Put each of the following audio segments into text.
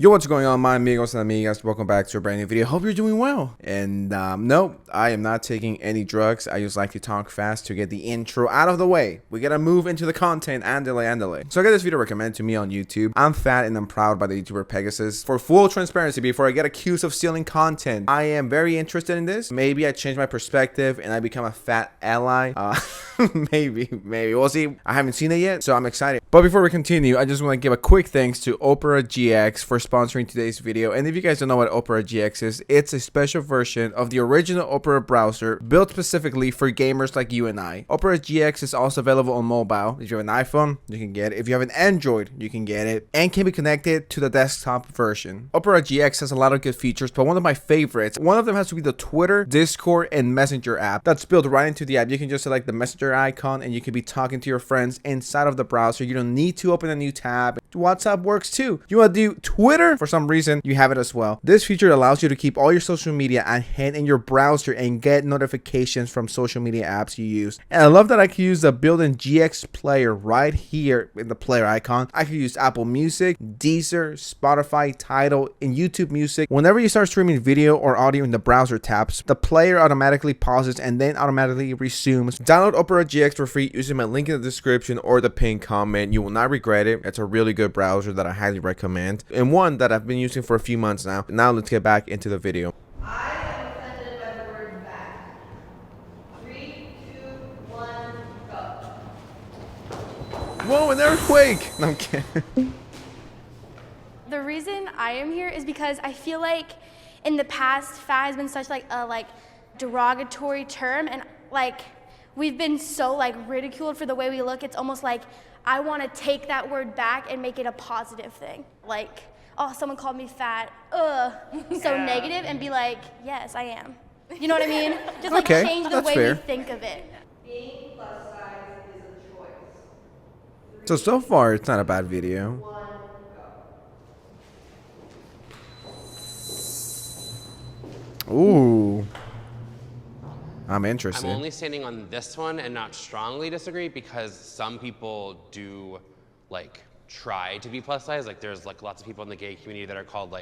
Yo, what's going on, my amigos and amigas? Welcome back to a brand new video. Hope you're doing well. And no, I am not taking any drugs. I just like to talk fast to get the intro out of the way. We gotta move into the content. Andale. So I got this video recommended to me on YouTube. I'm fat and I'm proud by the YouTuber Pegasus. For full transparency, before I get accused of stealing content, I am very interested in this. Maybe I change my perspective and I become a fat ally. Maybe. We'll see. I haven't seen it yet, so I'm excited. But before we continue, I just want to give a quick thanks to Opera GX for sponsoring today's video. And if you guys don't know what Opera GX is, it's a special version of the original Opera browser built specifically for gamers like you and I. Opera GX is also available on mobile. If you have an iPhone, you can get it. If you have an Android, you can get it, and can be connected to the desktop version. Opera GX has a lot of good features, but one of my favorites, one of them has to be the Twitter, Discord, and Messenger app that's built right into the app. You can just select the Messenger icon and you can be talking to your friends inside of the browser. You don't need to open a new tab. WhatsApp works too. You want to do Twitter? For some reason, you have it as well. This feature allows you to keep all your social media at hand in your browser and get notifications from social media apps you use. And I love that I can use the built-in GX player right here in the player icon. I can use Apple Music, Deezer, Spotify, Tidal, and YouTube Music. Whenever you start streaming video or audio in the browser tabs, the player automatically pauses and then automatically resumes. Download Opera GX for free using my link in the description or the pinned comment. You will not regret it. It's a really good browser that I highly recommend, and one that I've been using for a few months now. Now let's get back into the video. I am offended by the word back. 3, 2, 1, go. Whoa, an earthquake! No, I'm kidding. The reason I am here is because I feel like in the past, fat has been such a derogatory term, and we've been so ridiculed for the way we look. It's almost like I want to take that word back and make it a positive thing. Like, oh, someone called me fat, so negative, and be like, yes, I am. You know what I mean? Just Okay, change the that's way fair. we think of it. Being plus size is a choice. So far, it's not a bad video. 1, go. Ooh. I'm interested. I'm only standing on this one and not strongly disagree because some people do try to be plus size. There's lots of people in the gay community that are called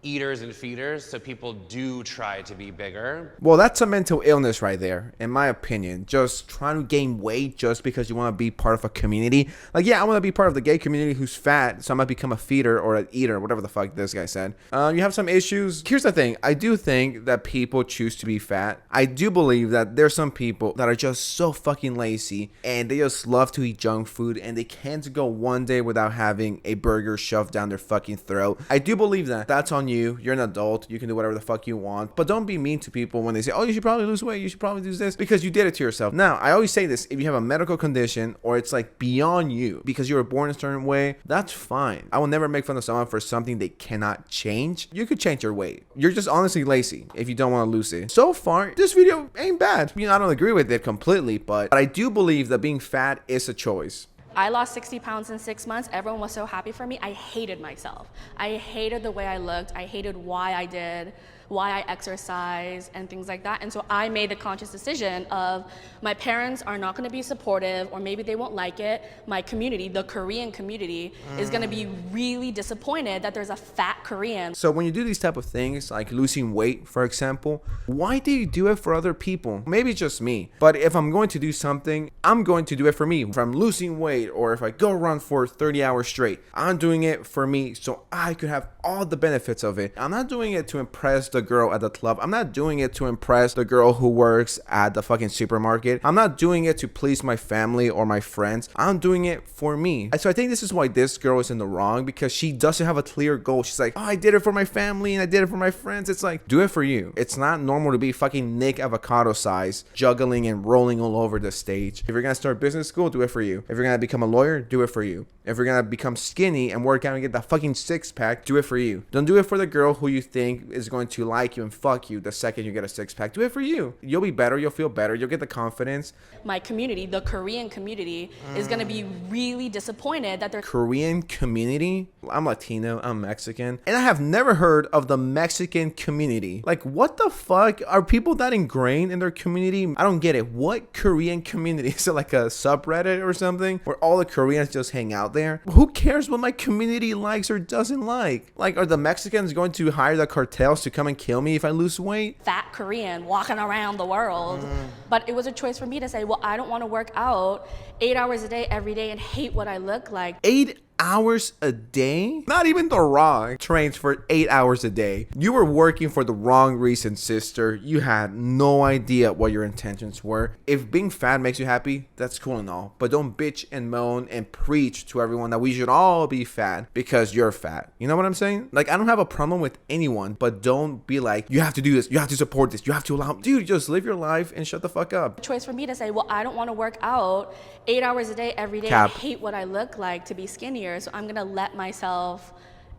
eaters and feeders, so people do try to be bigger. Well, that's a mental illness right there, in my opinion. Just trying to gain weight just because you want to be part of a community. Yeah, I want to be part of the gay community who's fat, so I might become a feeder or an eater, whatever the fuck this guy said. You have some issues. Here's the thing. I do think that people choose to be fat. I do believe that there's some people that are just so fucking lazy and they just love to eat junk food and they can't go one day without having a burger shoved down their fucking throat. I do believe that. That's on you. You're an adult. You can do whatever the fuck you want. But don't be mean to people when they say, oh, you should probably lose weight. You should probably do this because you did it to yourself. Now, I always say this. If you have a medical condition or it's beyond you because you were born a certain way, that's fine. I will never make fun of someone for something they cannot change. You could change your weight. You're just honestly lazy if you don't want to lose it. So far, this video ain't bad. I don't agree with it completely, but I do believe that being fat is a choice. I lost 60 pounds in 6 months. Everyone was so happy for me. I hated myself. I hated the way I looked. I hated why I did, why I exercised, and things like that. And so I made the conscious decision of my parents are not going to be supportive, or maybe they won't like it. My community, the Korean community, is going to be really disappointed that there's a fat Korean. So when you do these type of things, like losing weight, for example, why do you do it for other people? Maybe it's just me, but if I'm going to do something, I'm going to do it for me. If I'm losing weight, or if I go run for 30 hours straight, I'm doing it for me so I could have all the benefits of it. I'm not doing it to impress the girl at the club. I'm not doing it to impress the girl who works at the fucking supermarket. I'm not doing it to please my family or my friends. I'm doing it for me. So I think this is why this girl is in the wrong, because she doesn't have a clear goal. She's like, oh, I did it for my family and I did it for my friends. It's like, do it for you. It's not normal to be fucking Nick Avocado size, juggling and rolling all over the stage. If you're gonna start business school, do it for you. If you're gonna become a lawyer, do it for you. If you're gonna become skinny and work out and get that fucking six pack, do it for you. Don't do it for the girl who you think is going to like you and fuck you the second you get a six-pack. Do it for you. You'll be better. You'll feel better. You'll get the confidence. My community, the Korean community, is gonna be really disappointed that they're Korean community? I'm Latino. I'm Mexican. And I have never heard of the Mexican community. Like, what the fuck? Are people that ingrained in their community? I don't get it. What Korean community? Is it like a subreddit or something where all the Koreans just hang out there? Who cares what my community likes or doesn't like? Like, are the Mexicans going to hire the cartels to come and kill me if I lose weight? fat Korean walking around the world. But it was a choice for me to say, well, I don't want to work out 8 hours a day every day and hate what I look like. 8 hours a day? Not even The Rock trains for 8 hours a day. You were working for the wrong reason, sister. You had no idea what your intentions were. If being fat makes you happy, that's cool and all. But don't bitch and moan and preach to everyone that we should all be fat because you're fat. You know what I'm saying? Like, I don't have a problem with anyone, but don't be like, you have to do this, you have to support this, you have to allow. Dude, just live your life and shut the fuck up. Choice for me to say, well, I don't want to work out 8 hours a day every day Cap. and hate what I look like to be skinnier. So I'm gonna let myself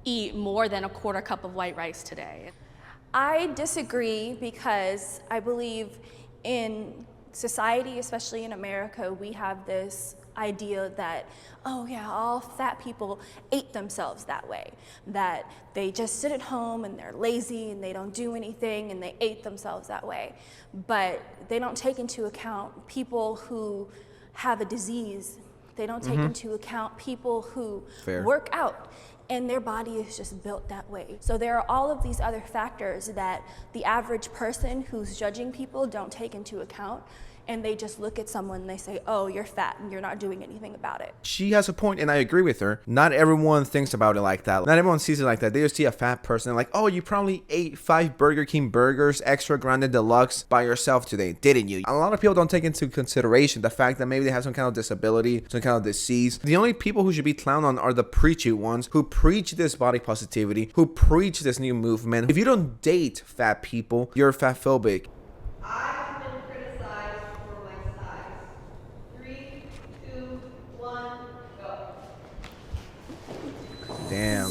eat more than a quarter cup of white rice today. I disagree because I believe in society, especially in America, we have this idea that, oh yeah, all fat people ate themselves that way, that they just sit at home and they're lazy and they don't do anything and they ate themselves that way. But they don't take into account people who have a disease. They don't take into account people who Fair. work out and their body is just built that way. So there are all of these other factors that the average person who's judging people don't take into account, and they just look at someone and they say, oh, you're fat and you're not doing anything about it. She has a point, and I agree with her. Not everyone thinks about it like that. Not everyone sees it like that. They just see a fat person and like, oh, you probably ate 5 Burger King burgers, extra grande deluxe by yourself today, didn't you? A lot of people don't take into consideration the fact that maybe they have some kind of disability, some kind of disease. The only people who should be clowned on are the preachy ones who preach this body positivity, who preach this new movement. If you don't date fat people, you're fatphobic. I have been criticized for my size. 3, 2, 1, go. Damn.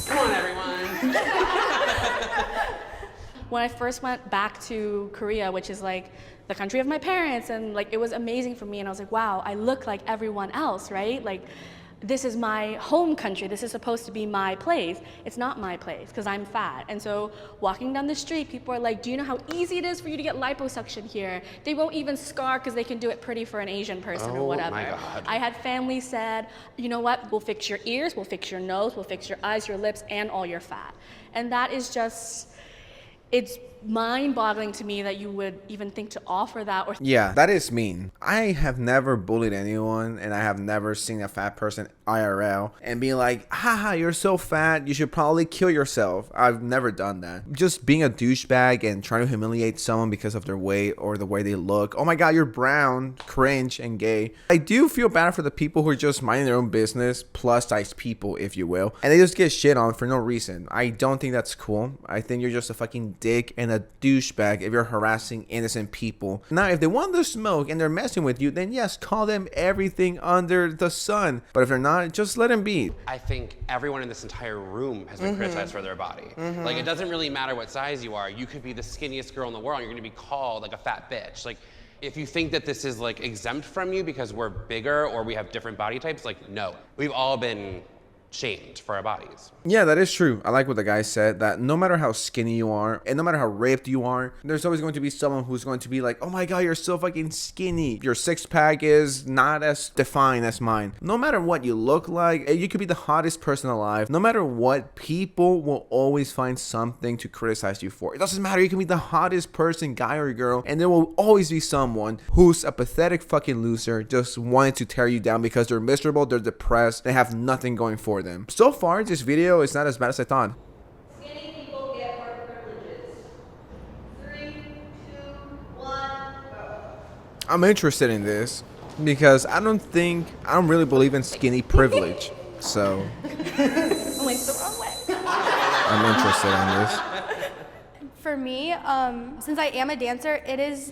Come on, everyone. When I first went back to Korea, which is like the country of my parents, and like it was amazing for me, and I was like, wow, I look like everyone else, right? Like, this is my home country. This is supposed to be my place. It's not my place because I'm fat. And so walking down the street, people are like, do you know how easy it is for you to get liposuction here? They won't even scar because they can do it pretty for an Asian person or Oh, whatever. my God. I had family said, you know what, we'll fix your ears, we'll fix your nose, we'll fix your eyes, your lips, and all your fat. And that is just, it's mind-boggling to me that you would even think to offer that. Or Yeah, that is mean. I have never bullied anyone, and I have never seen a fat person IRL and be like, haha, you're so fat, you should probably kill yourself. I've never done that. Just being a douchebag and trying to humiliate someone because of their weight or the way they look. Oh my god, you're brown, cringe, and gay. I do feel bad for the people who are just minding their own business, plus size people, if you will, and they just get shit on for no reason. I don't think that's cool. I think you're just a fucking dick and a douchebag if you're harassing innocent people. Now, if they want to smoke and they're messing with you, then yes, call them everything under the sun. But if they're not, just let them be. I think everyone in this entire room has been criticized for their body. Like, it doesn't really matter what size you are. You could be the skinniest girl in the world, and you're gonna be called like a fat bitch. Like, if you think that this is like exempt from you because we're bigger or we have different body types, like, no. We've all been shamed for our bodies. Yeah, that is true. I like what the guy said, that no matter how skinny you are and no matter how ripped you are, there's always going to be someone who's going to be like, oh my god, you're so fucking skinny. Your six-pack is not as defined as mine. No matter what you look like, you could be the hottest person alive. No matter what, people will always find something to criticize you for. It doesn't matter. You can be the hottest person, guy or girl, and there will always be someone who's a pathetic fucking loser just wanting to tear you down because they're miserable, they're depressed, they have nothing going for them. So far, this video is not as bad as I thought. Skinny people get more privileges. 3, 2, 1, go. I'm interested in this because I don't really believe in skinny privilege. So I'm like, the wrong way. I'm interested in this. For me, since I am a dancer, it is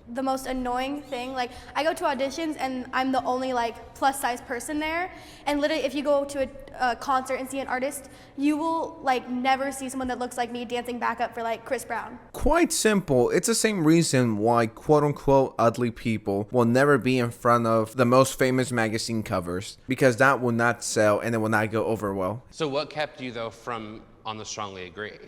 The most annoying thing, like I go to auditions and I'm the only like plus size person there, and literally if you go to a concert and see an artist, you will like never see someone that looks like me dancing back up for like Chris Brown. Quite simple. It's the same reason why quote-unquote ugly people will never be in front of the most famous magazine covers, because that will not sell and it will not go over well. So what kept you though from on the strongly agree?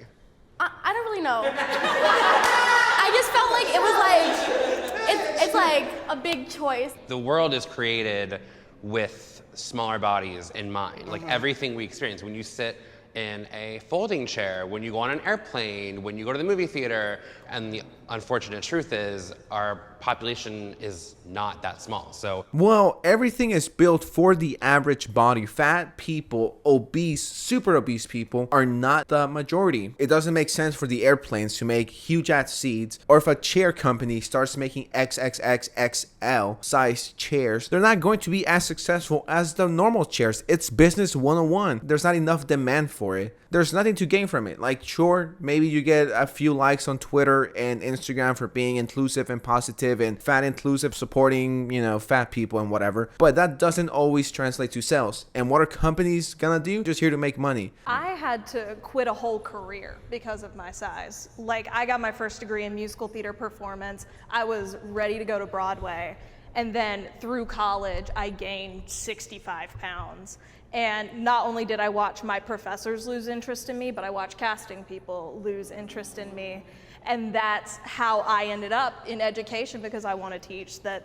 I don't really know. I just felt like it was like, it's like a big choice. The world is created with smaller bodies in mind. Like everything we experience, when you sit in a folding chair, when you go on an airplane, when you go to the movie theater, and the unfortunate truth is our population is not that small. So Well, everything is built for the average body. Fat people, obese, super obese people are not the majority. It doesn't make sense for the airplanes to make huge ass seats, or if a chair company starts making XXXXL size chairs, they're not going to be as successful as the normal chairs. It's business 101. There's not enough demand for it. There's nothing to gain from it. Like, sure, maybe you get a few likes on Twitter and Instagram for being inclusive and positive and fat inclusive, supporting, you know, fat people and whatever. But that doesn't always translate to sales. And what are companies gonna do? Just here to make money. I had to quit a whole career because of my size. Like, I got my first degree in musical theater performance. I was ready to go to Broadway. And then through college, I gained 65 pounds. And not only did I watch my professors lose interest in me, but I watched casting people lose interest in me. And that's how I ended up in education, because I want to teach that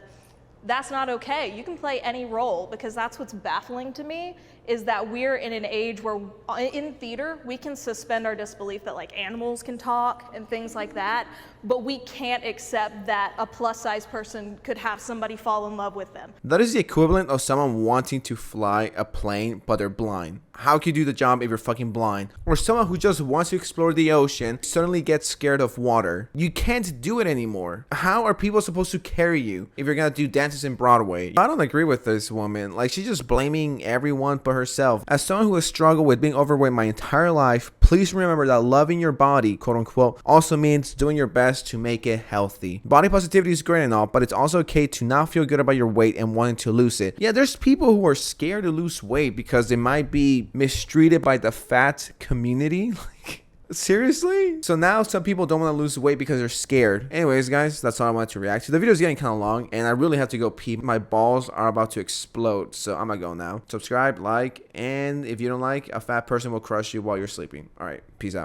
that's not okay. You can play any role, because that's what's baffling to me, is that we're in an age where in theater, we can suspend our disbelief that like animals can talk and things like that, but we can't accept that a plus size person could have somebody fall in love with them. That is the equivalent of someone wanting to fly a plane, but they're blind. How can you do the job if you're fucking blind? Or someone who just wants to explore the ocean suddenly gets scared of water. You can't do it anymore. How are people supposed to carry you if you're gonna do dances in Broadway? I don't agree with this woman. Like, she's just blaming everyone but herself. As someone who has struggled with being overweight my entire life, please remember that loving your body, quote unquote, also means doing your best to make it healthy. Body positivity is great and all, but it's also okay to not feel good about your weight and wanting to lose it. Yeah, there's people who are scared to lose weight because they might be mistreated by the fat community. Like, seriously? So now some people don't want to lose weight because they're scared. Anyways, guys, that's all I wanted to react to. The video is getting kind of long and I really have to go pee. My balls are about to explode, so I'm gonna go now. Subscribe, like, and if you don't like, a fat person will crush you while you're sleeping. All right, peace out.